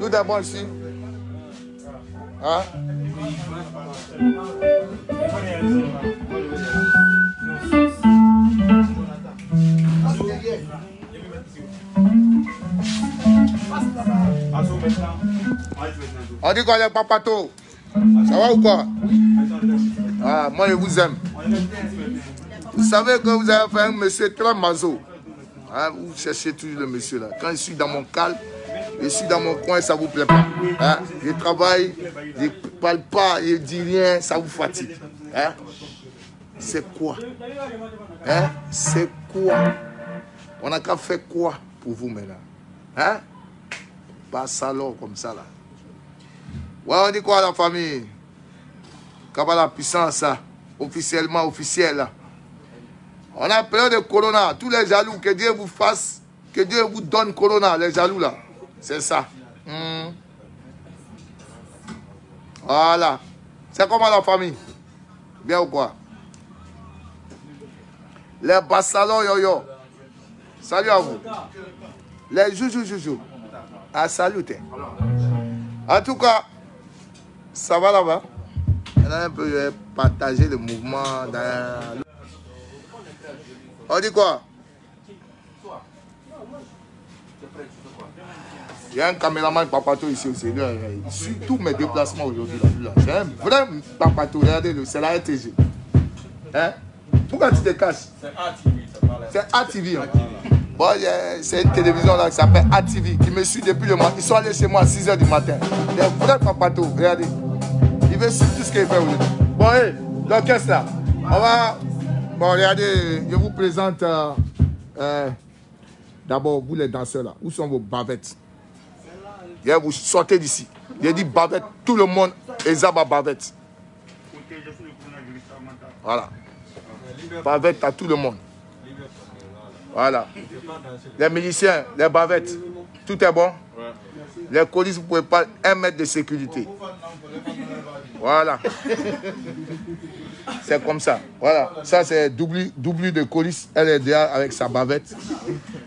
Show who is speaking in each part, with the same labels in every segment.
Speaker 1: Tout est bon ici. Hein? On dit quoi les papatos? Ça va ou quoi? Ah, moi je vous aime. Vous savez que vous avez fait un monsieur très maso. Hein, vous cherchez toujours le monsieur là. Quand je suis dans mon calme, je suis dans mon coin, ça ne vous plaît pas. Hein? Je travaille, je ne parle pas, je ne dis rien, ça vous fatigue. Hein? C'est quoi? Hein? C'est quoi? On n'a qu'à faire quoi pour vous maintenant? Hein? Pas salaud comme ça là. Ouais, on dit quoi la famille? Quand va la puissance, ça, officiellement, officiel là. On a peur de Corona. Tous les jaloux, que Dieu vous fasse, que Dieu vous donne Corona, les jaloux là. C'est ça. Voilà. C'est comment la famille? Bien ou quoi? Les bassalons yo-yo. Salut à vous. Les joujou. Ah, salut. En tout cas, ça va là-bas. On a un peu partagé le mouvement dans... On dit quoi? Il y a un caméraman papato ici aussi. Il suit tous mes déplacements aujourd'hui. C'est un vrai papato. Regardez, c'est la RTG. Hein? Pourquoi tu te caches? C'est ATV. C'est ATV. Hein? Bon, c'est une télévision là qui s'appelle ATV qui me suit depuis le matin. Ils sont allés chez moi à 6 h du matin. Les vrais papato. Regardez. Il veut suivre tout ce qu'il fait aujourd'hui. Bon, hey, l'orchestre là. On va... Bon, regardez, je vous présente d'abord, vous les danseurs là. Où sont vos bavettes? Vous sortez d'ici. J'ai dit bavette, tout le monde est à bavette. Voilà. Bavette à tout le monde. Voilà. Les miliciens, les bavettes, tout est bon. Les colis, vous ne pouvez pas 1 mètre de sécurité. Voilà. C'est comme ça. Voilà. Ça, c'est double de colis. Elle est derrière avec sa bavette.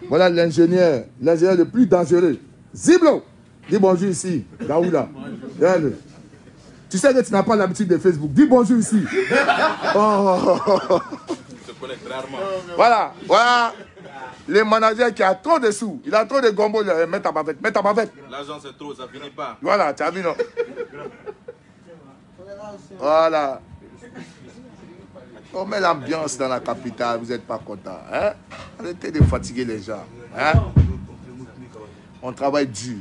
Speaker 1: Voilà l'ingénieur le plus dangereux. Ziblo. Dis bonjour ici. Daoula. Regarde. Tu sais que tu n'as pas l'habitude de Facebook. Dis bonjour ici. Oh. Voilà. Voilà. Le manager qui a trop de sous. Il a trop de gombo. Mets ta bavette. Mets ta bavette.
Speaker 2: L'argent, c'est trop. Ça finit pas.
Speaker 1: Voilà. Tu as vu, non? Voilà. On met l'ambiance dans la capitale, vous n'êtes pas content. Hein? Arrêtez de fatiguer les gens. Hein? On travaille dur.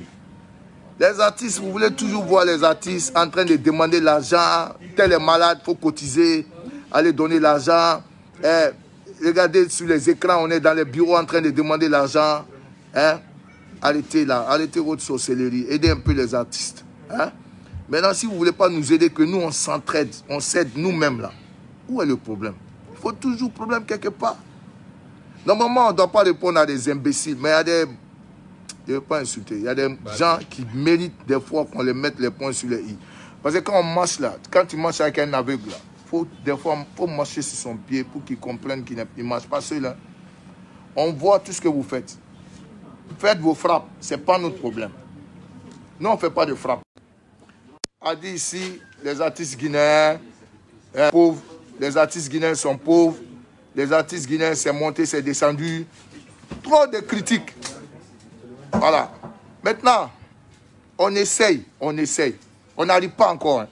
Speaker 1: Les artistes, vous voulez toujours voir les artistes en train de demander l'argent. Tel est malade, il faut cotiser. Allez donner l'argent. Regardez sur les écrans, on est dans les bureaux en train de demander l'argent. Hein? Arrêtez là, arrêtez votre sorcellerie. Aidez un peu les artistes. Hein? Maintenant, si vous ne voulez pas nous aider, que nous, on s'entraide, on s'aide nous-mêmes là. Où est le problème? Il faut toujours problème quelque part. Normalement, on ne doit pas répondre à des imbéciles, mais il y a des... Je ne veux pas insulter. Il y a des gens qui méritent des fois qu'on les mette les points sur les i. Parce que quand on marche là, quand tu marches avec un aveugle là, des fois, il faut marcher sur son pied pour qu'il comprenne qu'il ne marche pas seul. Là. On voit tout ce que vous faites. Faites vos frappes, ce n'est pas notre problème. Nous, on ne fait pas de frappes. A dit ici, les artistes guinéens pauvres, les artistes guinéens sont pauvres, les artistes guinéens c'est monté, c'est descendu. Trop de critiques. Voilà. Maintenant, on essaye. On n'arrive pas encore. Hein.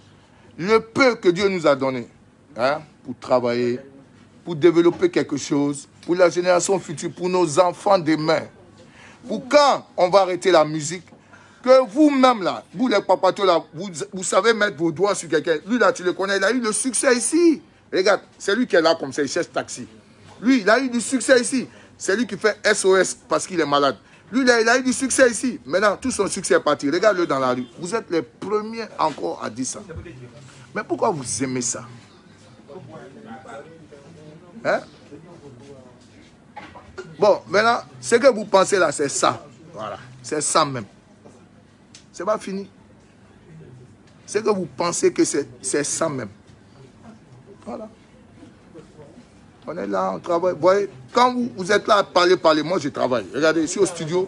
Speaker 1: Le peu que Dieu nous a donné hein, pour travailler, pour développer quelque chose, pour la génération future, pour nos enfants demain. Pour quand on va arrêter la musique, que vous-même là, vous les papatos là, vous savez mettre vos doigts sur quelqu'un. Lui là, tu le connais, il a eu le succès ici. Regarde, c'est lui qui est là comme ça, il cherche taxi. Lui, il a eu du succès ici. C'est lui qui fait SOS parce qu'il est malade. Lui là, il a eu du succès ici. Maintenant, tout son succès est parti. Regarde-le dans la rue. Vous êtes les premiers encore à dire ça. Mais pourquoi vous aimez ça? Hein? Bon, maintenant, ce que vous pensez là, c'est ça. Voilà, c'est ça même. C'est pas fini. C'est que vous pensez que c'est ça même. Voilà. On est là, on travaille. Vous voyez, quand vous êtes là à parler, moi je travaille. Regardez, ici au studio,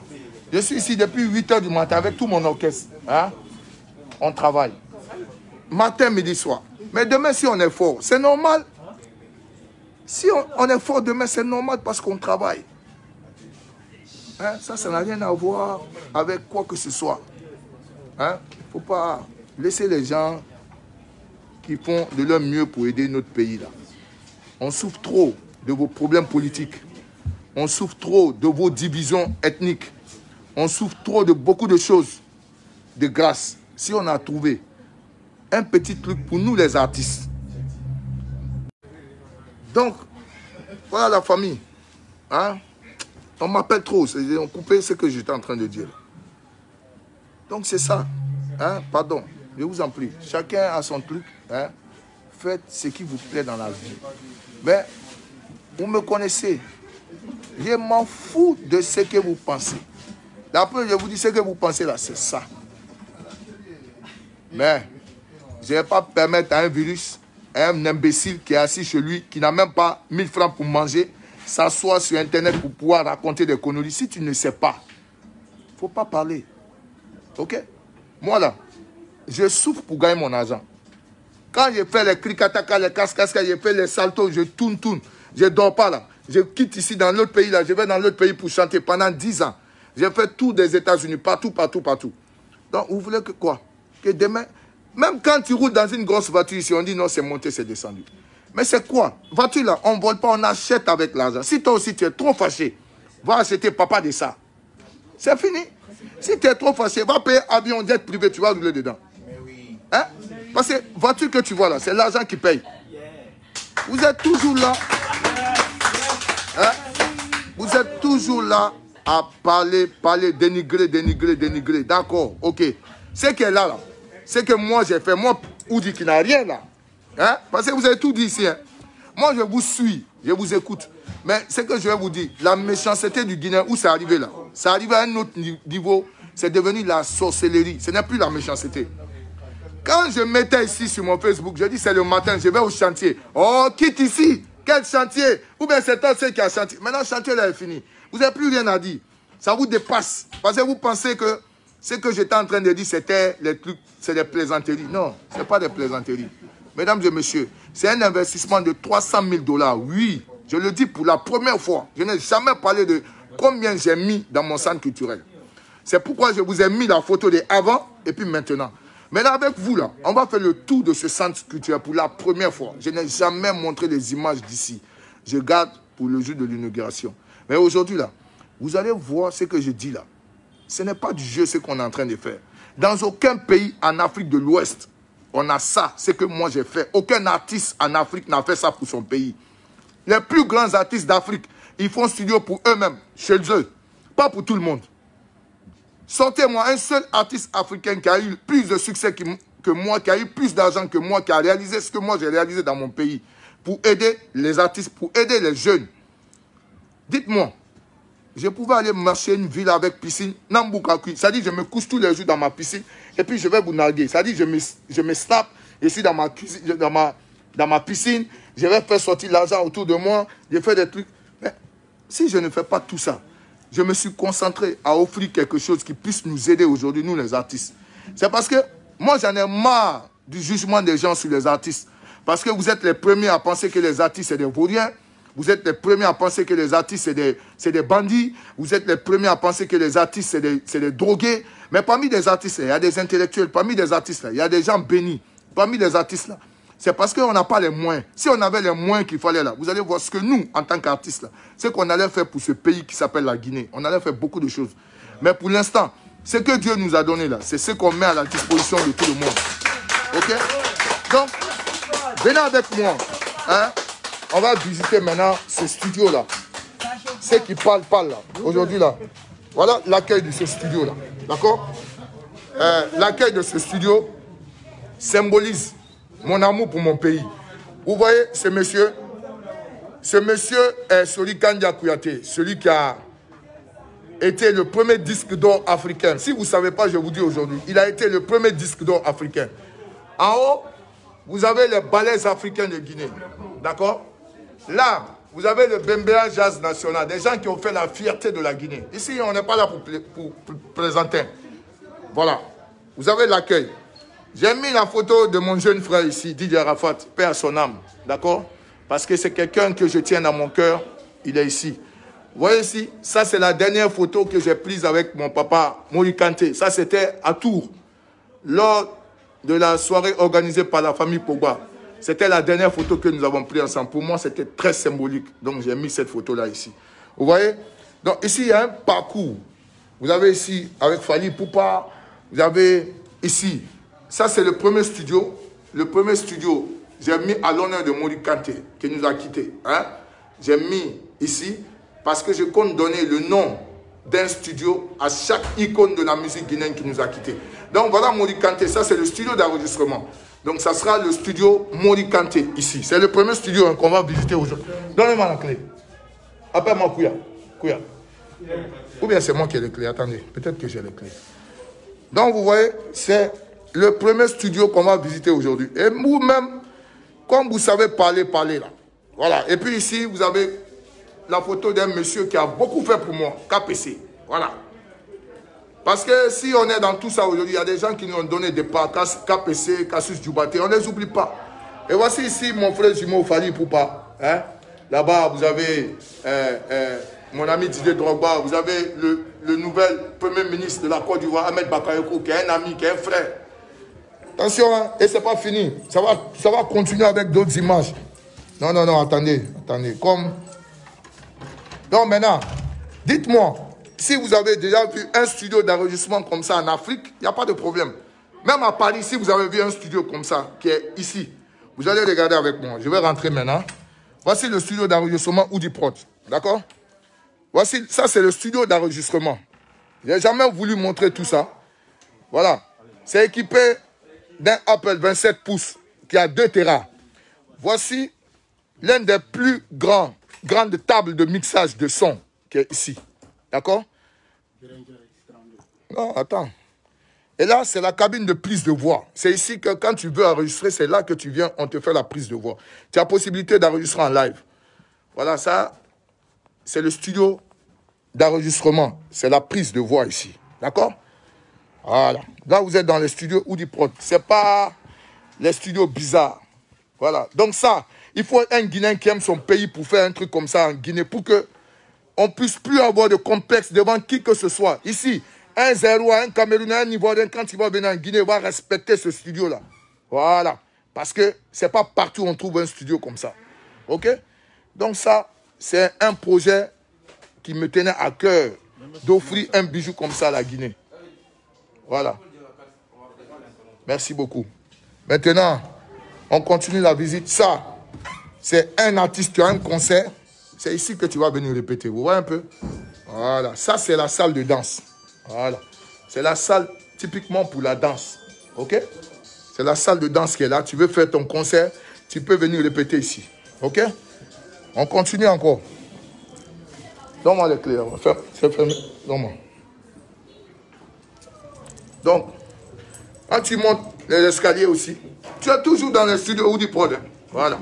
Speaker 1: Je suis ici depuis 8 h du matin avec tout mon orchestre. Hein? On travaille. Matin, midi, soir. Mais demain, si on est fort, c'est normal. Si on est fort demain, c'est normal parce qu'on travaille. Hein? Ça n'a rien à voir avec quoi que ce soit. Hein? Il ne faut pas laisser les gens qui font de leur mieux pour aider notre pays là. On souffre trop de vos problèmes politiques. On souffre trop de vos divisions ethniques. On souffre trop de beaucoup de choses. De grâce. Si on a trouvé un petit truc pour nous les artistes. Donc, voilà la famille. Hein? On m'appelle trop. On coupé ce que j'étais en train de dire. Donc c'est ça. Hein? Pardon. Je vous en prie. Chacun a son truc. Hein? Faites ce qui vous plaît dans la vie. Mais vous me connaissez. Je m'en fous de ce que vous pensez. D'après, je vous dis ce que vous pensez là, c'est ça. Mais je ne vais pas permettre à un virus, à un imbécile qui est assis chez lui, qui n'a même pas 1000 francs pour manger, s'asseoir sur Internet pour pouvoir raconter des conneries. Si tu ne sais pas, il ne faut pas parler. Ok? Moi là, je souffre pour gagner mon argent. Quand je fais les cricatacas, les cascascas, je fais les saltos, je tourne. Je ne dors pas là. Je quitte ici dans l'autre pays là. Je vais dans l'autre pays pour chanter pendant 10 ans. J'ai fait tout des États-Unis, partout. Donc vous voulez que quoi? Que demain, même quand tu roules dans une grosse voiture ici, on dit non, c'est monté, c'est descendu. Mais c'est quoi? Voiture là, on ne vole pas, on achète avec l'argent. Si toi aussi tu es trop fâché, va acheter papa de ça. C'est fini. Si tu es trop fâché, va payer avion jet privé, tu vas rouler dedans. Hein? Parce que voiture que tu vois là, c'est l'argent qui paye. Vous êtes toujours là. Hein? Vous êtes toujours là à parler, dénigrer. D'accord, ok. Ce qui est là, c'est que moi j'ai fait, moi, Oudi qui n'a rien là. Hein? Parce que vous avez tout dit ici. Hein? Moi je vous suis, je vous écoute. Mais ce que je vais vous dire, la méchanceté du Guinéen, où c'est arrivé là? C'est arrivé à un autre niveau, c'est devenu la sorcellerie. Ce n'est plus la méchanceté. Quand je mettais ici sur mon Facebook, je dis c'est le matin, je vais au chantier. Oh, quitte ici. Quel chantier? Ou bien c'est toi qui a chantier. Maintenant, le chantier là est fini. Vous n'avez plus rien à dire. Ça vous dépasse. Parce que vous pensez que ce que j'étais en train de dire, c'était les trucs, c'est des plaisanteries. Non, ce n'est pas des plaisanteries. Mesdames et messieurs, c'est un investissement de 300 000 $. Oui, je le dis pour la première fois. Je n'ai jamais parlé de combien j'ai mis dans mon centre culturel. C'est pourquoi je vous ai mis la photo de avant et puis maintenant. Maintenant, avec vous, là, on va faire le tour de ce centre culturel pour la première fois. Je n'ai jamais montré les images d'ici. Je garde pour le jour de l'inauguration. Mais aujourd'hui, là, vous allez voir ce que je dis là. Ce n'est pas du jeu ce qu'on est en train de faire. Dans aucun pays en Afrique de l'Ouest, on a ça, ce que moi j'ai fait. Aucun artiste en Afrique n'a fait ça pour son pays. Les plus grands artistes d'Afrique, ils font studio pour eux-mêmes, chez eux. Pas pour tout le monde. Sortez-moi un seul artiste africain qui a eu plus de succès que moi, qui a eu plus d'argent que moi, qui a réalisé ce que moi j'ai réalisé dans mon pays, pour aider les artistes, pour aider les jeunes. Dites-moi, je pouvais aller marcher une ville avec piscine, Namboukakui, c'est-à-dire je me couche tous les jours dans ma piscine, et puis je vais vous narguer, c'est-à-dire je me snap, je suis dans ma piscine, je vais faire sortir l'argent autour de moi, je fais des trucs. Mais si je ne fais pas tout ça, je me suis concentré à offrir quelque chose qui puisse nous aider aujourd'hui, nous les artistes. C'est parce que moi, j'en ai marre du jugement des gens sur les artistes. Parce que vous êtes les premiers à penser que les artistes, c'est des vauriens. Vous êtes les premiers à penser que les artistes, c'est des bandits. Vous êtes les premiers à penser que les artistes, c'est des drogués. Mais parmi les artistes, il y a des intellectuels. Parmi les artistes, il y a des gens bénis. Parmi les artistes, là, c'est parce qu'on n'a pas les moyens. Si on avait les moyens qu'il fallait là, vous allez voir ce que nous, en tant qu'artistes, ce qu'on allait faire pour ce pays qui s'appelle la Guinée. On allait faire beaucoup de choses. Mais pour l'instant, ce que Dieu nous a donné là, c'est ce qu'on met à la disposition de tout le monde. Ok? Donc, venez avec moi. Hein? On va visiter maintenant ce studio-là. Ceux qui parlent là. Aujourd'hui là. Voilà l'accueil de ce studio-là. D'accord? L'accueil de ce studio symbolise mon amour pour mon pays. Vous voyez ce monsieur est Sori Kandia Kouyaté, celui qui a été le premier disque d'or africain. Si vous ne savez pas, je vous dis aujourd'hui, il a été le premier disque d'or africain. En haut, vous avez les ballets africains de Guinée. D'accord? Là, vous avez le Bembea Jazz National, des gens qui ont fait la fierté de la Guinée. Ici, on n'est pas là pour présenter. Voilà. Vous avez l'accueil. J'ai mis la photo de mon jeune frère ici, Didier Arafat, paix à son âme. D'accord? Parce que c'est quelqu'un que je tiens dans mon cœur. Il est ici. Vous voyez ici, ça c'est la dernière photo que j'ai prise avec mon papa, Mori Kanté. Ça c'était à Tours, lors de la soirée organisée par la famille Pogba. C'était la dernière photo que nous avons prise ensemble. Pour moi, c'était très symbolique. Donc j'ai mis cette photo-là ici. Vous voyez? Donc ici, il y a un parcours. Vous avez ici, avec Fali Poupa, vous avez ici, ça c'est le premier studio. Le premier studio, j'ai mis à l'honneur de Mori Kanté, qui nous a quittés. Hein? J'ai mis ici, parce que je compte donner le nom d'un studio à chaque icône de la musique guinéenne qui nous a quittés. Donc voilà Mori Kanté, ça c'est le studio d'enregistrement. Donc ça sera le studio Mori Kanté ici. C'est le premier studio hein, qu'on va visiter aujourd'hui. Donnez-moi la clé. Appelle-moi Kouya. Kouya. Ou bien c'est moi qui ai les clés. Attendez, peut-être que j'ai les clés. Donc vous voyez, c'est le premier studio qu'on va visiter aujourd'hui. Et vous-même, comme vous savez parler, parlez là. Voilà. Et puis ici, vous avez la photo d'un monsieur qui a beaucoup fait pour moi, KPC. Voilà. Parce que si on est dans tout ça aujourd'hui, il y a des gens qui nous ont donné des pas, KPC, Cassius Djoubate, on ne les oublie pas. Et voici ici mon frère jumeau Fali Poupa. Hein? Là-bas, vous avez mon ami Didier Drogba, vous avez le nouvel premier ministre de la Côte d'Ivoire, Ahmed Bakayoko, qui est un ami, qui est un frère. Attention, hein? Et ce n'est pas fini. Ça va continuer avec d'autres images. Non, non, non, attendez. Comme... Donc maintenant, dites-moi, si vous avez déjà vu un studio d'enregistrement comme ça en Afrique, il n'y a pas de problème. Même à Paris, si vous avez vu un studio comme ça, qui est ici, vous allez regarder avec moi. Je vais rentrer maintenant. Voici le studio d'enregistrement Oudiprod. D'accord? Voici, ça c'est le studio d'enregistrement. Je n'ai jamais voulu montrer tout ça. Voilà. C'est équipé d'un Apple 27 pouces qui a 2 Tera. Voici l'un des plus grandes tables de mixage de son qui est ici. D'accord? Non, attends. Et là, c'est la cabine de prise de voix. C'est ici que quand tu veux enregistrer, c'est là que tu viens, on te fait la prise de voix. Tu as la possibilité d'enregistrer en live. Voilà, ça, c'est le studio d'enregistrement. C'est la prise de voix ici. D'accord? Voilà. Là, vous êtes dans les studios Oudiprod. Ce n'est pas les studios bizarres. Voilà. Donc ça, il faut un Guinéen qui aime son pays pour faire un truc comme ça en Guinée, pour qu'on ne puisse plus avoir de complexe devant qui que ce soit. Ici, un Zérois, un Camerounais, un Ivoirien, quand il va venir en Guinée, il va respecter ce studio-là. Voilà. Parce que ce n'est pas partout où on trouve un studio comme ça. OK? Donc ça, c'est un projet qui me tenait à cœur d'offrir un bijou comme ça à la Guinée. Voilà. Merci beaucoup. Maintenant, on continue la visite. Ça, c'est un artiste qui a un concert. C'est ici que tu vas venir répéter. Vous voyez un peu? Voilà. Ça, c'est la salle de danse. Voilà. C'est la salle typiquement pour la danse. OK? C'est la salle de danse qui est là. Tu veux faire ton concert, tu peux venir répéter ici. OK? On continue encore. Donne-moi les clés. C'est fermé. Donne-moi. Donc, quand tu montes les escaliers aussi, tu es toujours dans les studios Oudiprod. Voilà.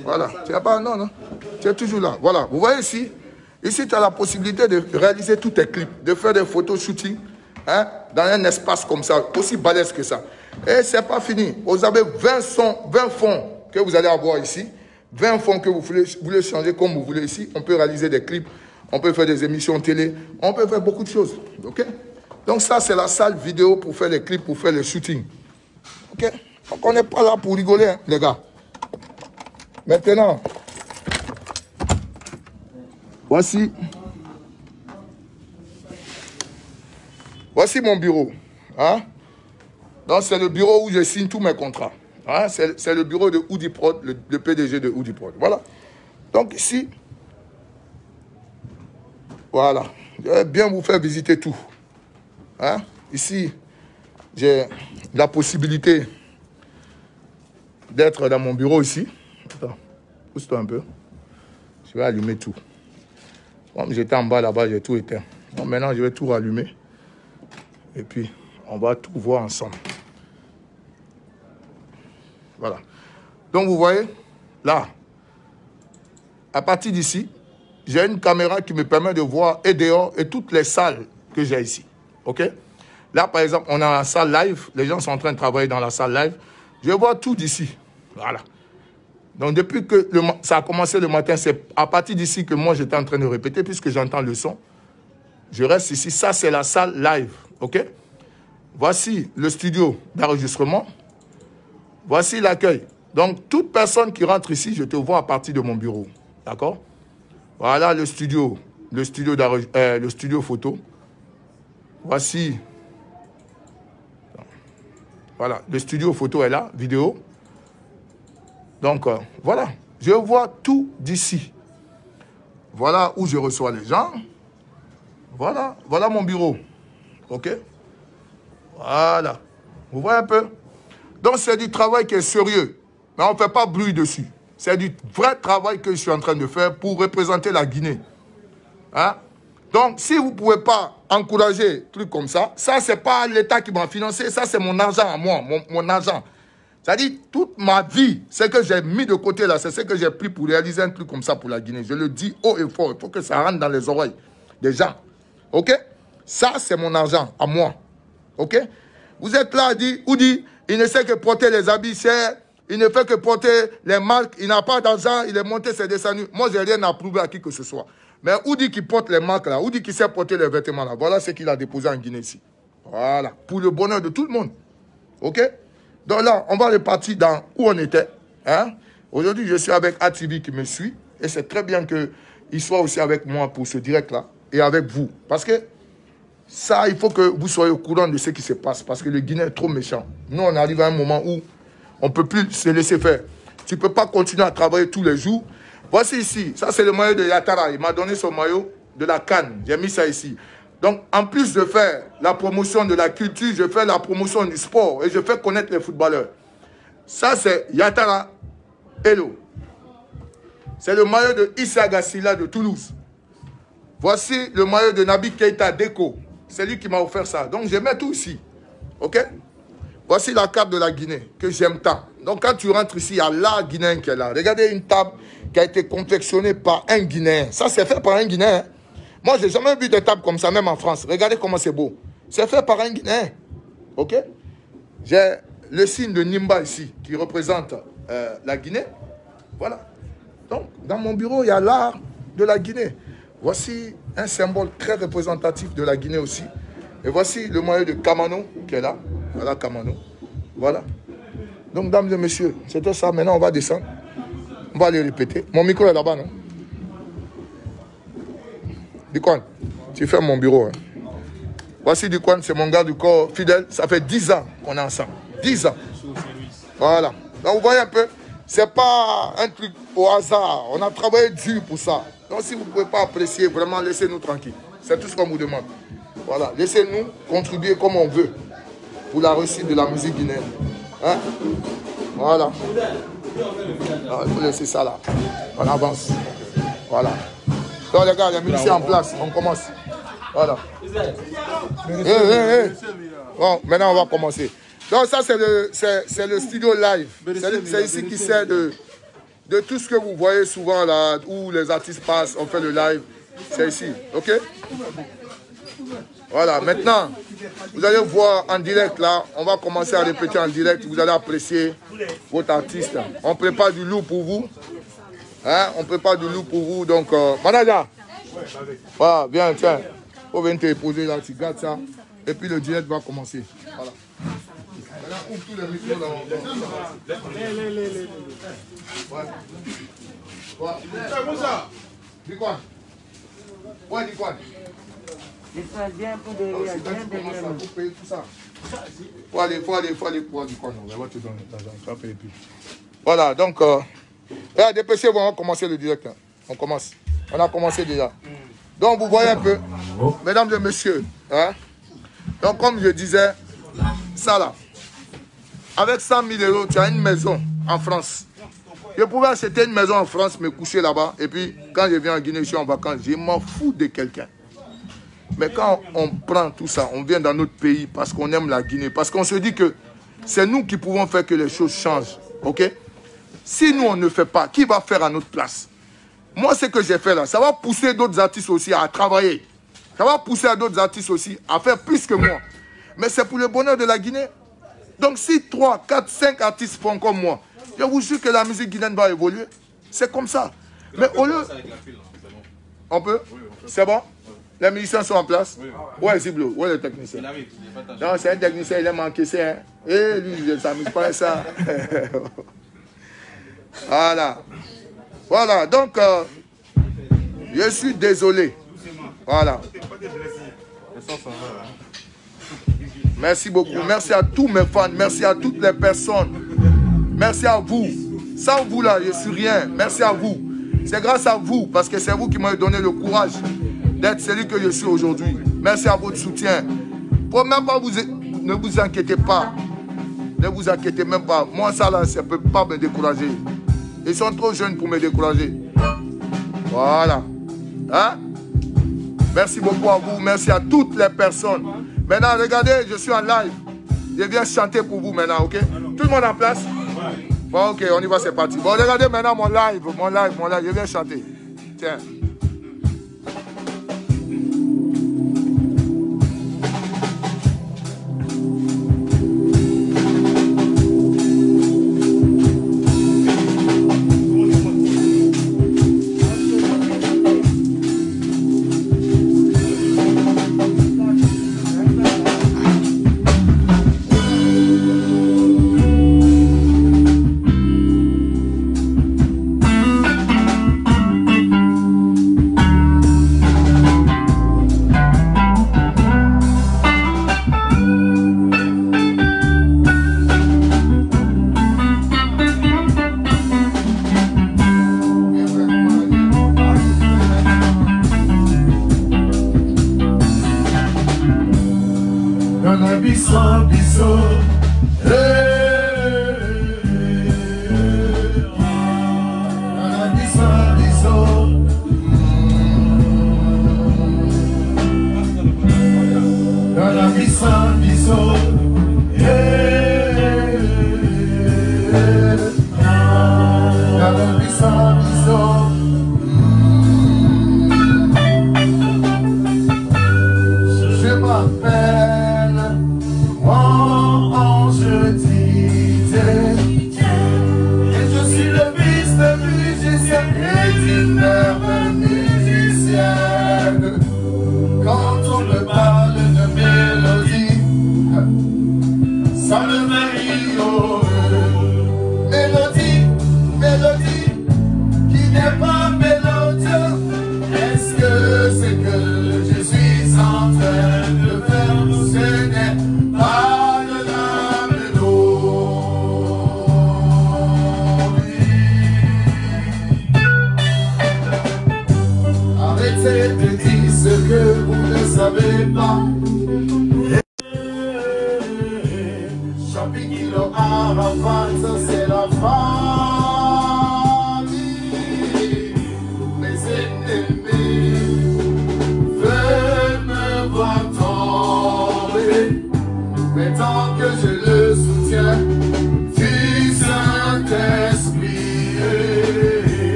Speaker 1: Voilà. Tu n'as pas... Non, non. Tu es toujours là. Voilà. Vous voyez ici? Ici, tu as la possibilité de réaliser tous tes clips, de faire des photos shooting hein, dans un espace comme ça, aussi balèze que ça. Et ce n'est pas fini. Vous avez 20 fonds que vous allez avoir ici. 20 fonds que vous voulez changer comme vous voulez ici. On peut réaliser des clips, on peut faire des émissions télé, on peut faire beaucoup de choses. OK? Donc ça, c'est la salle vidéo pour faire les clips, pour faire les shootings. OK? Donc on n'est pas là pour rigoler, hein, les gars. Maintenant, voici mon bureau. Hein? Donc c'est le bureau où je signe tous mes contrats. Hein? C'est le bureau de Oudiprod, le PDG de Oudiprod. Voilà. Donc ici, voilà. Je vais bien vous faire visiter tout. Hein? Ici, j'ai la possibilité d'être dans mon bureau ici. Attends, pousse-toi un peu. Je vais allumer tout. Comme j'étais en bas là-bas, j'ai tout éteint. Donc maintenant, je vais tout rallumer. Et puis, on va tout voir ensemble. Voilà. Donc, vous voyez, là, à partir d'ici, j'ai une caméra qui me permet de voir et dehors et toutes les salles que j'ai ici. OK? Là, par exemple, on a la salle live. Les gens sont en train de travailler dans la salle live. Je vois tout d'ici. Voilà. Donc, depuis que ça a commencé le matin, c'est à partir d'ici que moi, j'étais en train de répéter, puisque j'entends le son. Je reste ici. Ça, c'est la salle live. OK? Voici le studio d'enregistrement. Voici l'accueil. Donc, toute personne qui rentre ici, je te vois à partir de mon bureau. D'accord? Voilà le studio photo. Voici. Voilà, le studio photo est là, vidéo. Donc, voilà. Je vois tout d'ici. Voilà où je reçois les gens. Voilà, voilà mon bureau. OK? Voilà. Vous voyez un peu? Donc, c'est du travail qui est sérieux. Mais on ne fait pas bruit dessus. C'est du vrai travail que je suis en train de faire pour représenter la Guinée. Hein? Donc, si vous ne pouvez pas encourager des trucs comme ça, ça, ce n'est pas l'État qui m'a financé, ça, c'est mon argent à moi, mon argent. C'est-à-dire, toute ma vie, ce que j'ai mis de côté là, c'est ce que j'ai pris pour réaliser un truc comme ça pour la Guinée. Je le dis haut et fort, il faut que ça rentre dans les oreilles des gens. OK? Ça, c'est mon argent à moi. OK? Vous êtes là à dire, Oudi, il ne sait que porter les habits chers, il ne fait que porter les marques, il n'a pas d'argent, il est monté, c'est descendu. Moi, je n'ai rien à prouver à qui que ce soit. Mais Oudi qui porte les marques là, Oudi qui sait porter les vêtements là, voilà ce qu'il a déposé en Guinée ici. Voilà, pour le bonheur de tout le monde. OK? Donc là, on va repartir dans où on était. Hein? Aujourd'hui, je suis avec ATV qui me suit, et c'est très bien qu'il soit aussi avec moi pour ce direct là, et avec vous. Parce que ça, il faut que vous soyez au courant de ce qui se passe, parce que le Guinée est trop méchant. Nous, on arrive à un moment où on ne peut plus se laisser faire. Tu ne peux pas continuer à travailler tous les jours. Voici ici, ça c'est le maillot de Yatara. Il m'a donné son maillot de la Cannes. J'ai mis ça ici. Donc, en plus de faire la promotion de la culture, je fais la promotion du sport et je fais connaître les footballeurs. Ça, c'est Yatara Hello. C'est le maillot de Issa Gassila de Toulouse. Voici le maillot de Nabi Keita Deko. C'est lui qui m'a offert ça. Donc, je mets tout ici. OK? Voici la carte de la Guinée que j'aime tant. Donc, quand tu rentres ici, il y a la Guinéen qui est là. Regardez une table qui a été confectionnée par un Guinéen. Ça, c'est fait par un Guinéen. Moi, je n'ai jamais vu de table comme ça, même en France. Regardez comment c'est beau. C'est fait par un Guinéen. OK? J'ai le signe de Nimba ici, qui représente la Guinée. Voilà. Donc, dans mon bureau, il y a l'art de la Guinée. Voici un symbole très représentatif de la Guinée aussi. Et voici le maillot de Kamano qui est là. Voilà Kamano. Voilà. Donc, dames et messieurs, c'était ça. Maintenant, on va descendre. On va aller répéter. Mon micro est là-bas, non? Dikwan, tu fais mon bureau. Hein. Voici Dikwan, c'est mon gars du corps fidèle. Ça fait 10 ans qu'on est ensemble. 10 ans. Voilà. Donc, vous voyez un peu, c'est pas un truc au hasard. On a travaillé dur pour ça. Donc, si vous ne pouvez pas apprécier, vraiment, laissez-nous tranquilles. C'est tout ce qu'on vous demande. Voilà. Laissez-nous contribuer comme on veut pour la réussite de la musique guinéenne. Hein? Voilà. Alors, il faut laisser ça là. On avance. Voilà. Donc les gars, les musiciens en place, on commence. Voilà. Bon, maintenant on va commencer. Donc ça c'est le studio live. C'est ici qui sert de tout ce que vous voyez souvent là, où les artistes passent, on fait le live. C'est ici, ok? Voilà, maintenant, vous allez voir en direct là, on va commencer à répéter en direct, vous allez apprécier votre artiste. On prépare du lourd pour vous. Hein? On prépare du lourd pour vous, donc... manager, voilà, viens, tiens. Faut venir te poser là, tu gardes ça. Et puis le direct va commencer. Voilà. Maintenant, ouvre tous les micros là. Voilà. Voilà. Dis quoi? Ouais, dis quoi?
Speaker 2: Je fais bien pour derrière, bien derrière nous.
Speaker 1: Faut payer tout ça. Faut aller pour du quoi? On va te donner l'argent, tu vas payer plus. Voilà, donc... dépêchez-vous, on va commencer le direct. Hein. On commence. On a commencé déjà. Donc, vous voyez un peu, mesdames et messieurs. Hein? Donc, comme je disais, ça là, avec 100 000 €, tu as une maison en France. Je pouvais acheter une maison en France, me coucher là-bas. Et puis, quand je viens en Guinée, je suis en vacances, je m'en fous de quelqu'un. Mais quand on prend tout ça, on vient dans notre pays parce qu'on aime la Guinée. Parce qu'on se dit que c'est nous qui pouvons faire que les choses changent. OK? Si nous, on ne fait pas, qui va faire à notre place? Moi, ce que j'ai fait là, ça va pousser d'autres artistes aussi à travailler. Ça va pousser à d'autres artistes aussi à faire plus que moi. Mais c'est pour le bonheur de la Guinée. Donc si 3, 4, 5 artistes font comme moi, je vous jure que la musique guinéenne va évoluer. C'est comme ça. Mais au lieu... On peut? C'est bon? Les musiciens sont en place? Où est Ziblo? Où est le technicien? Non, c'est un technicien, il aime encaisser. Hein? Et lui, il ne s'amuse pas à ça. Voilà. Voilà, donc, je suis désolé. Voilà. Merci beaucoup. Merci à tous mes fans. Merci à toutes les personnes. Merci à vous. Sans vous, là, je ne suis rien. Merci à vous. C'est grâce à vous, parce que c'est vous qui m'avez donné le courage d'être celui que je suis aujourd'hui. Merci à votre soutien. Pour même pas ne vous inquiétez pas. Ne vous inquiétez même pas. Moi, ça, là, ça ne peut pas me décourager. Ils sont trop jeunes pour me décourager. Voilà. Hein? Merci beaucoup à vous. Merci à toutes les personnes. Maintenant, regardez, je suis en live. Je viens chanter pour vous maintenant, ok? Tout le monde en place? Bon, ok, on y va, c'est parti. Bon, regardez maintenant mon live. Je viens chanter. Tiens.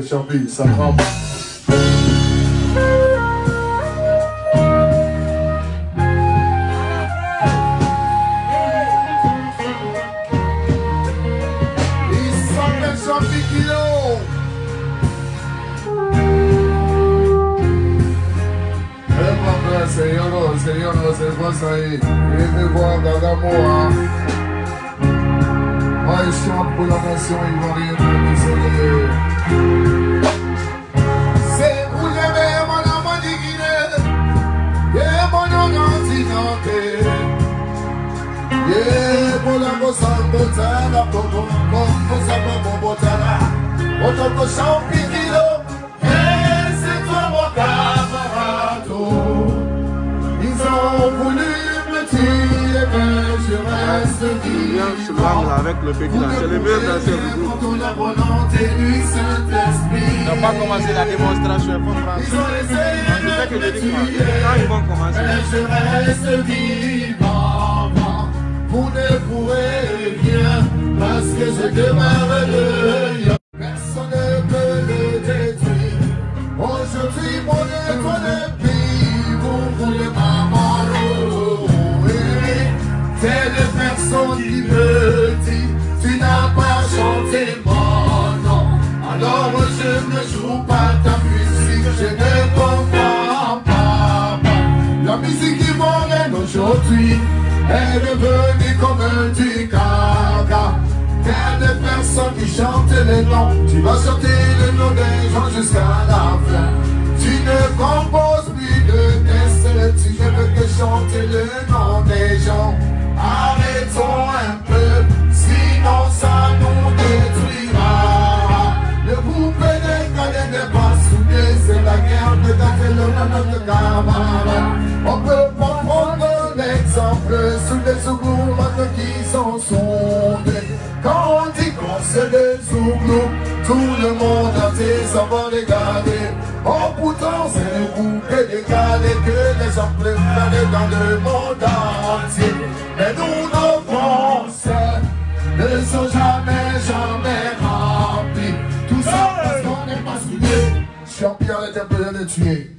Speaker 1: Champi, ça prend. Señor, se esfuerza ahí. Viene voir d'amour. Moi, je chante pour la nation ivoirienne, désolé. C'est vous
Speaker 3: Ce là avec le petit là, c'est le meilleur danseur du groupe. On n'a pas commencé la démonstration, il faut prendre. Je sais que je dis quoi. Quand ils vont commencer.
Speaker 1: Je reste vivant, vous ne pourrez rien, parce que je demeure le lion. Personne ne peut le détruire. Aujourd'hui, mon étoile vie, vous voulez maman. Telle personne qui me dit, tu n'as pas chanté mon nom. Alors je ne joue pas ta musique, je ne comprends pas. La musique qui m'emmène aujourd'hui est devenue comme du gaga. Telle personne qui chante les noms, tu vas chanter le nom des gens jusqu'à la fin. Tu ne composes plus de textes, tu ne veux que chanter le nom des gens. Arrêtons un peu, sinon ça nous détruira. Le groupe des cadets n'est pas soudé, c'est la guerre de notre camarade. On peut pas prendre l'exemple sous les Zougous qui sont soudés. Quand on dit qu'on c'est des Zougous, tout le monde entier s'en va regarder. Oh pourtant c'est le groupe décalé que les gens préfèrent dans le monde entier. Mais nous, nos concerts ne sont jamais remplis. Tout ça parce qu'on n'est pas soudés. Champion était prêt à le tuer.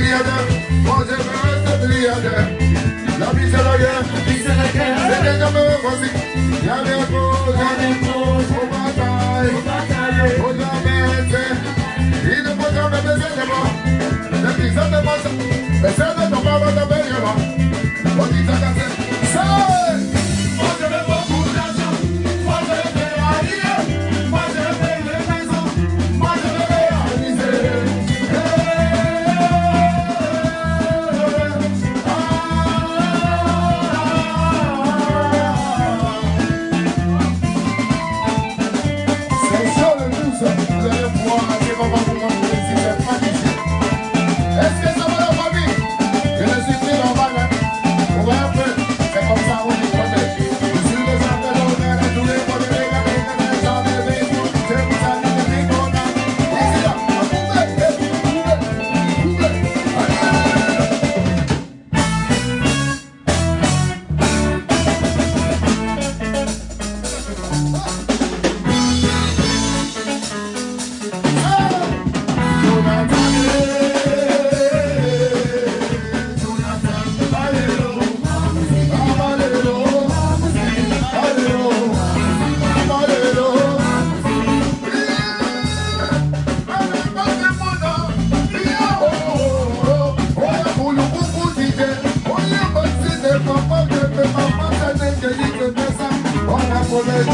Speaker 1: milliardaire. Moi je veux rester milliardaire. La vie c'est la guerre. C'est déjà me voici. Y'a des causes, au bataille, au jamais fait. Il ne faut jamais baisser les bras. Les petits ça te passe. Mais c'est de ton papa de payer moi. On dit ça casse. C'est. Moi je veux beaucoup d'argent. Moi je veux faire la vie. Moi je veux faire les maisons. Moi je veux réaliser. C'est sur le douce. Vous allez pouvoir aller voir mon plaisir. C'est pas ici. Est-ce que ça va la famille? Je ne suis plus normal. On va un peu. C'est comme ça on est protégé. Je suis les appels au nez, tous les mots de l'égal, les gens de béton. Je vous salue de Nicolas. Ici là, on pouvait.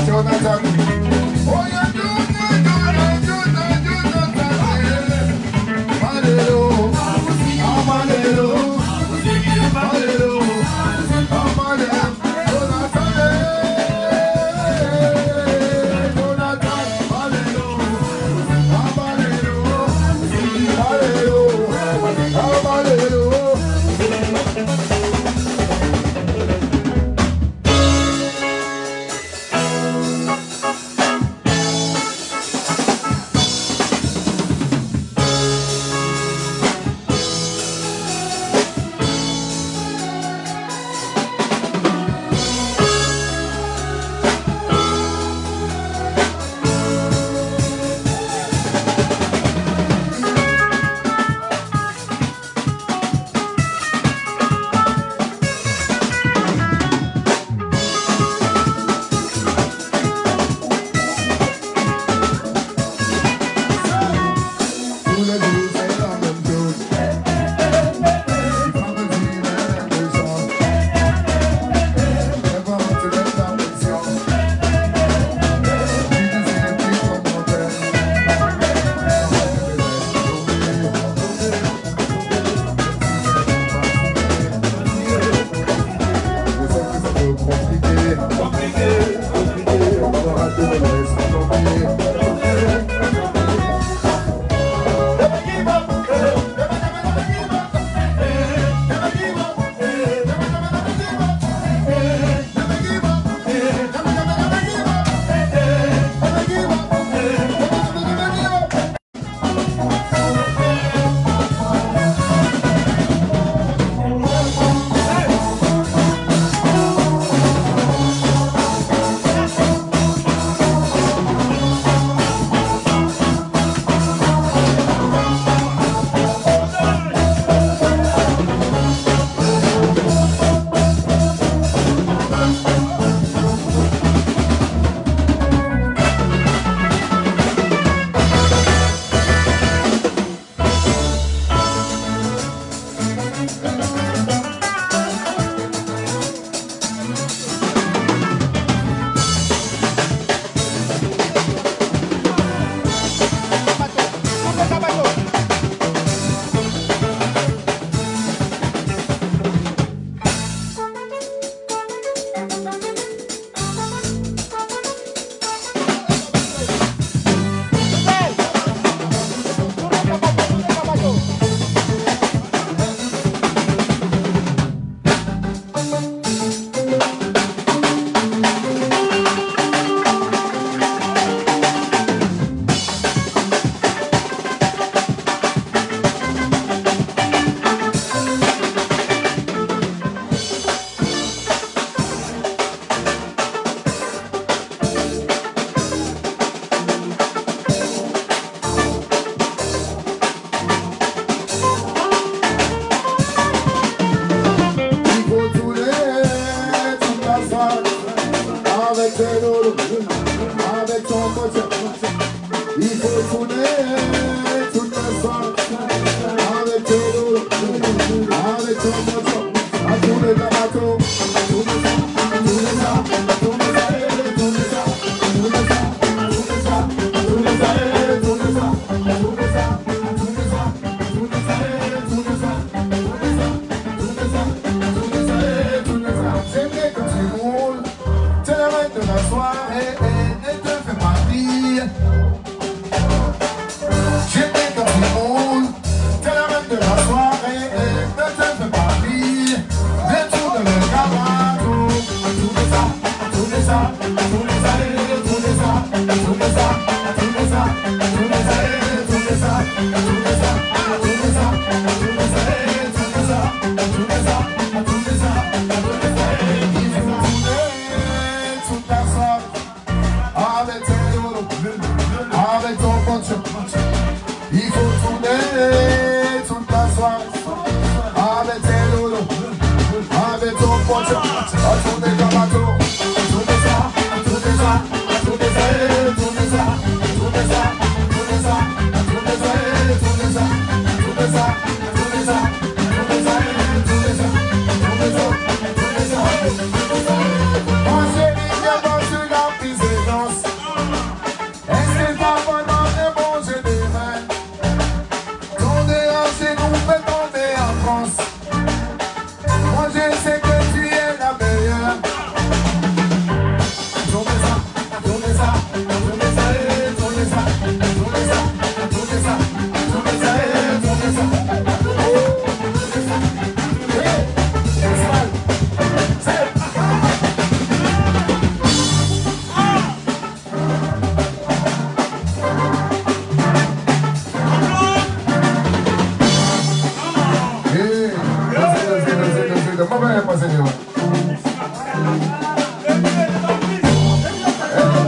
Speaker 1: Jonathan. Oh, yeah,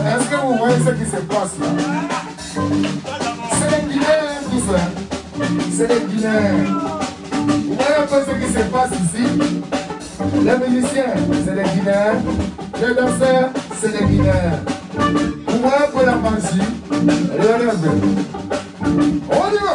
Speaker 4: Est-ce que vous voyez ce qui se passe là? C'est les Guinéens tout ça. C'est les Guinéens. Vous voyez un peu ce qui se passe ici? Les musiciens, c'est les Guinéens. Les danseurs, c'est les Guinéens. Vous voyez un peu la magie? Regardez un peu. On y va!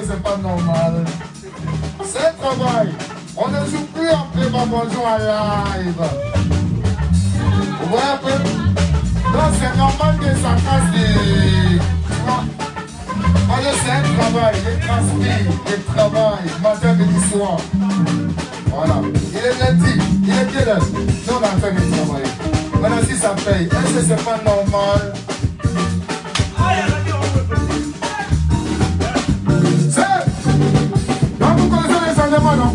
Speaker 4: C'est pas normal. C'est travail. On ne joue plus après ma bonjour à live. Vous voyez un peu? Donc c'est normal que ça casse des... Parce que c'est un travail, il transpire, il travaille, matin, midi, soir. Voilà. Il est lundi, il est quelle heure? Nous on a fait du travail. Maintenant si ça paye, est-ce que c'est pas normal? Non.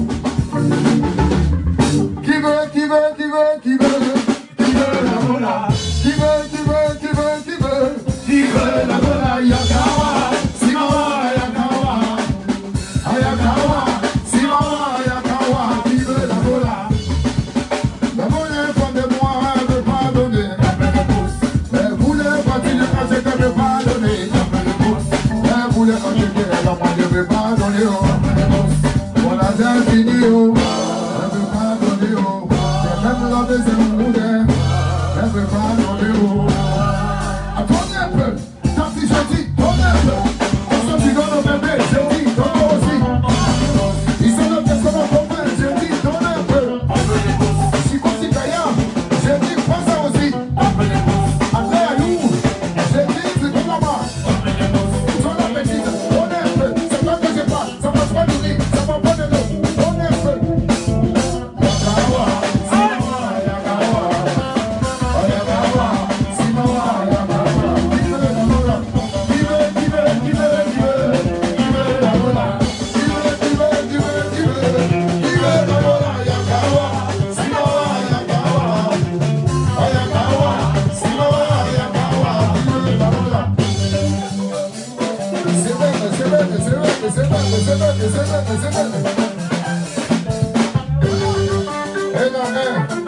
Speaker 4: Qui veut la bola? Qui veut la bola? Yakawa, Simawa, Yakawa, Ayakawa, Simawa, Yakawa, qui veut la bola? La bola est fan de moi, elle veut pas donner. Elle voulait continuer à ce qu'elle ne veut pas donner. Elle voulait continuer, elle ne veut pas donner. C'est fini, oh, elle veut pas donner, oh, j'ai même la deuxième monnaie, elle veut pas donner, oh. Attendez un peu, t'as dit, je dis, attendez un peu, on se dit dans nos bébés, je dis, dans nos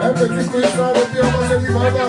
Speaker 4: Un petit coup de sang, et puis on va se dire bye bye.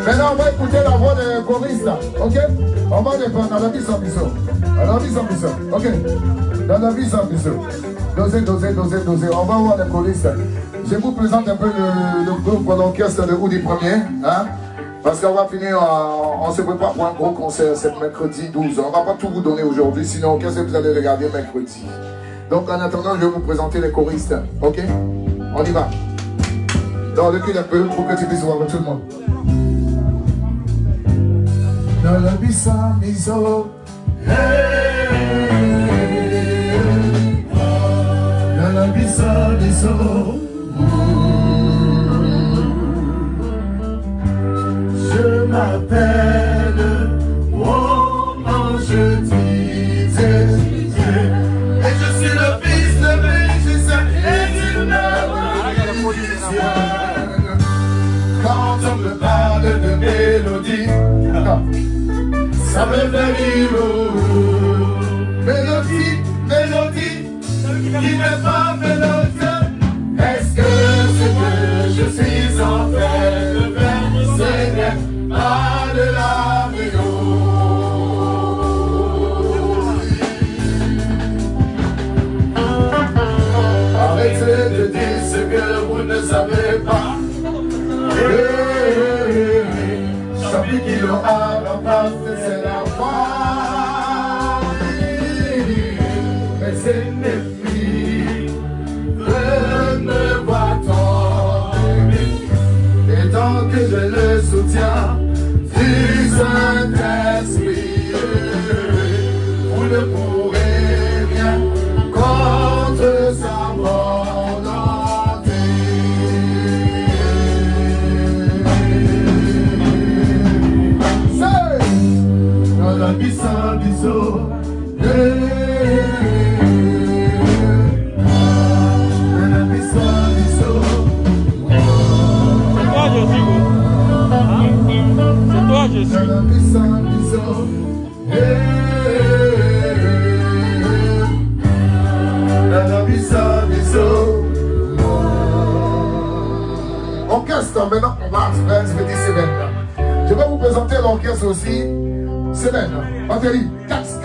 Speaker 4: Maintenant, on va écouter la voix des choristes là, ok? On va les prendre dans la vie sans bisou. Dans la vie sans bisou, ok? Dans la vie sans bisou. Dosez. On va voir les choristes. Je vous présente un peu le groupe l'orchestre de Oudi Premier, hein? Parce qu'on va finir, on se prépare pour un gros concert, c'est mercredi 12. On ne va pas tout vous donner aujourd'hui, sinon qu'est-ce que vous allez regarder mercredi? Donc en attendant, je vais vous présenter les choristes, ok? On y va. Donc recule un peu pour que tu puisses voir tout le monde. Dans la vie sans miso, dans la vie sans miso, je m'appelle mon ange disait, et je suis le fils de Végicien et d'une musicienne. Quand on me parle de mélodie, ça me fait rire. Mélodie, qui n'est pas mélodie. Est-ce que ce que je suis en train de faire, ce n'est pas de la mélodie? Arrêtez de dire ce que vous ne savez pas. Chaque kilo à la place, c'est la foi. Mais c'est l'ennemi ne va tomber. Et tant que je le soutiens du Saint-Esprit, vous ne pourrez rien contre sa volonté. C'est dans la puissance du saut. Orchestre, maintenant on va respecter Semaine. Je vais vous présenter l'orchestre aussi. Semaine, batterie, casque.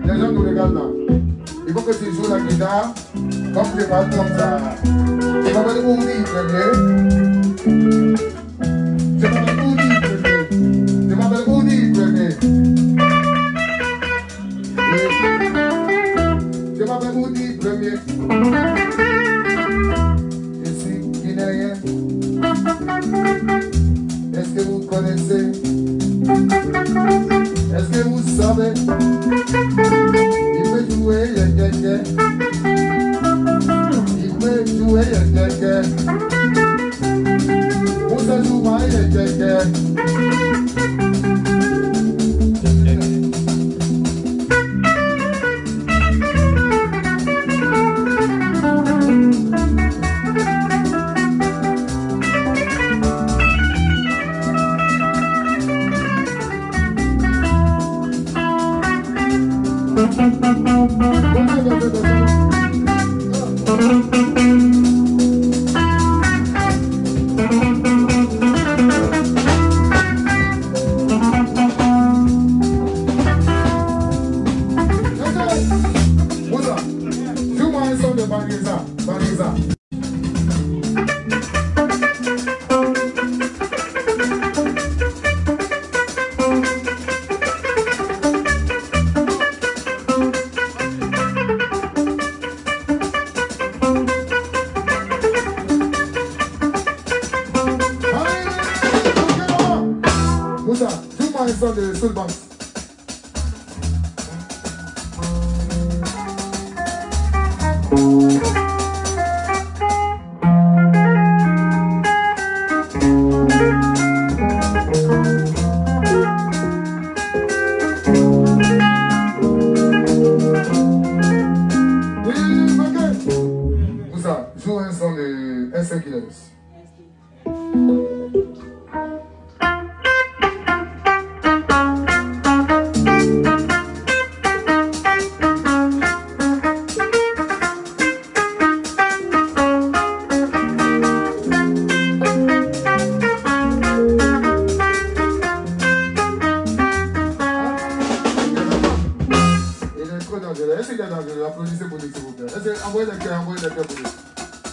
Speaker 4: Les gens nous regardent là. Il faut que tu joues la guitare comme tu parles comme ça. Tu m'appelles Oudi premier. Tu m'appelles Oudi premier. Tu m'appelles Oudi premier. Tu m'appelles Oudi premier. Je suis guinéen. Est-ce que vous connaissez? Est-ce que vous savez? Il peut jouer le kéké. Il peut jouer le kéké. Moussa joue le kéké.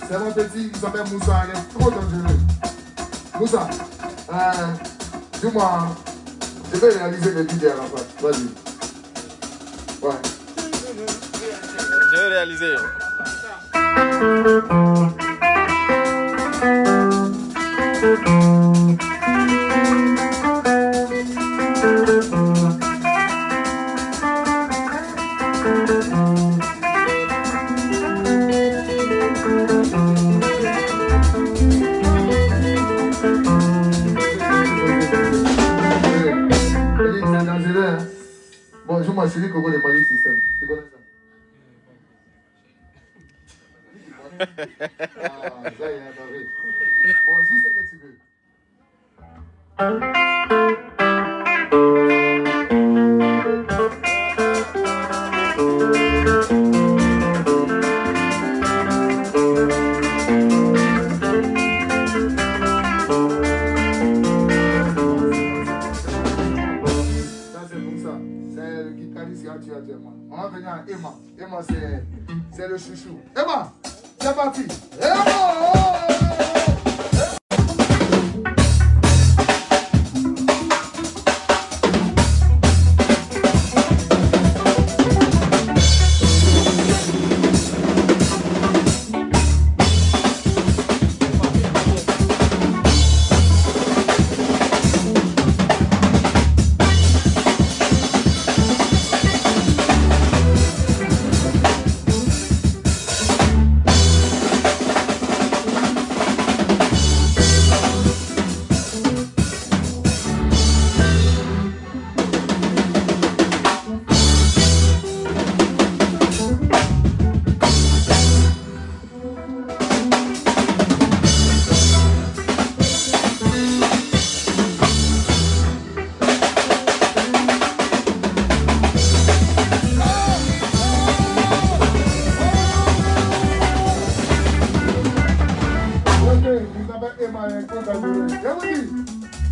Speaker 4: C'est mon petit, il s'appelle Moussa, il est trop dangereux. Moussa, dis-moi, je vais réaliser les vidéos à la fin. Vas-y. Ouais.
Speaker 3: Je vais réaliser.
Speaker 4: Bonjour, moi, Chéri Coco de Mali System. Tu connais ça? Ah, ça y est, attendez. Bon, joue ce que tu veux. On va venir à Emma. Emma, c'est le chouchou. Emma, c'est parti. Emma!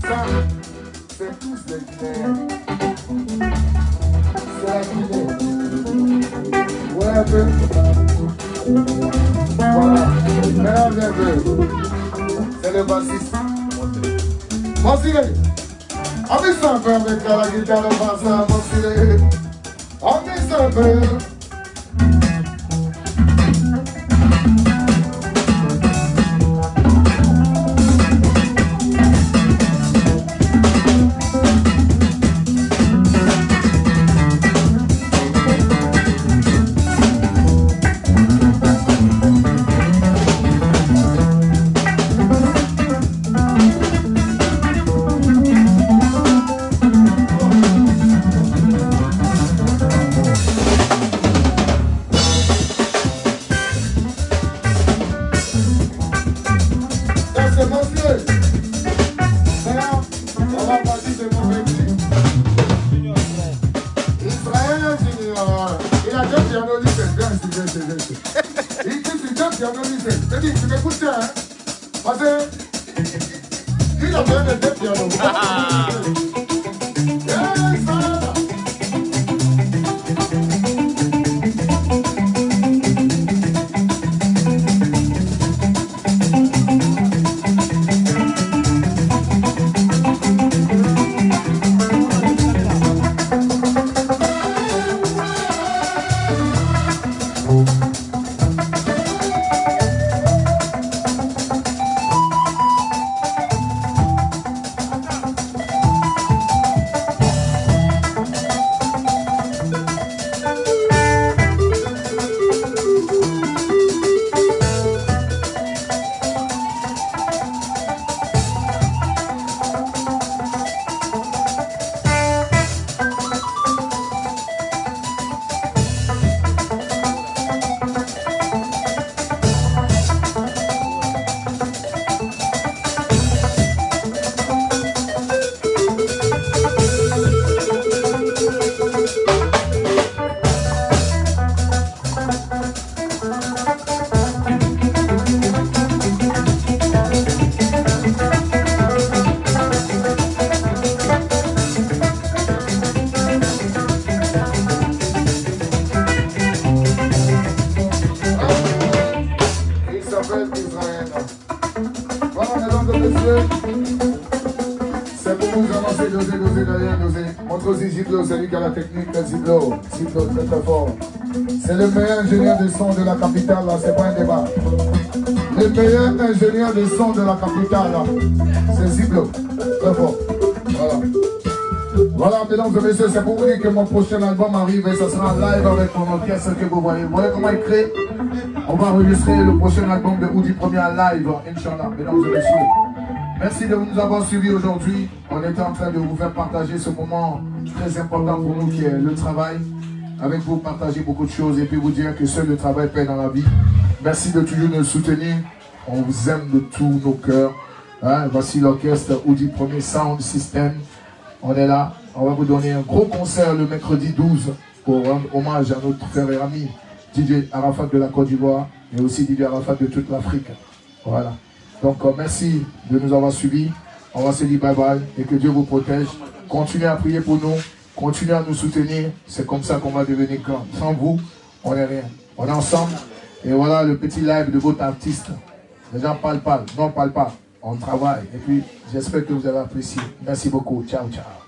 Speaker 4: Ça, c'est tous les Guinéens. C'est la Guinée. Ouais, un peu. Voilà. Maintenant, viens un peu. C'est le bassiste. Mon Siré. Amuse un peu avec la guitare, le bassin, mon Siré. Amuse un peu. Tu m'écoutes, hein? Parce que il a besoin de deux pianos. et messieurs. C'est pour vous avancer, doser, derrière, doser. Montre aussi Ziplo, c'est lui qui a la technique, Ziplo, très très fort. C'est le meilleur ingénieur de son de la capitale, là, c'est pas un débat. Le meilleur ingénieur de son de la capitale, là, c'est Ziplo, très fort. Voilà. Voilà, mesdames et messieurs, c'est pour vous dire que mon prochain album arrive et ça sera live avec mon orchestre que vous voyez. Vous voyez comment il crée? On va enregistrer le prochain album de Oudi Premier live, Inch'Allah, mesdames et messieurs. Merci de nous avoir suivis aujourd'hui. On était en train de vous faire partager ce moment très important pour nous qui est le travail. Avec vous, partager beaucoup de choses et puis vous dire que seul le travail paie dans la vie. Merci de toujours nous soutenir. On vous aime de tous nos cœurs. Hein, voici l'orchestre Oudi Premier Sound System. On est là. On va vous donner un gros concert le mercredi 12 pour rendre hommage à notre frère et ami DJ Arafat de la Côte d'Ivoire et aussi DJ Arafat de toute l'Afrique. Voilà. Donc merci de nous avoir suivis. On va se dire bye bye et que Dieu vous protège. Continuez à prier pour nous. Continuez à nous soutenir. C'est comme ça qu'on va devenir grand. Sans vous, on n'est rien. On est ensemble. Et voilà le petit live de votre artiste. Les gens parlent pas. Non, parlent pas. On travaille. Et puis, j'espère que vous avez apprécié. Merci beaucoup. Ciao, ciao.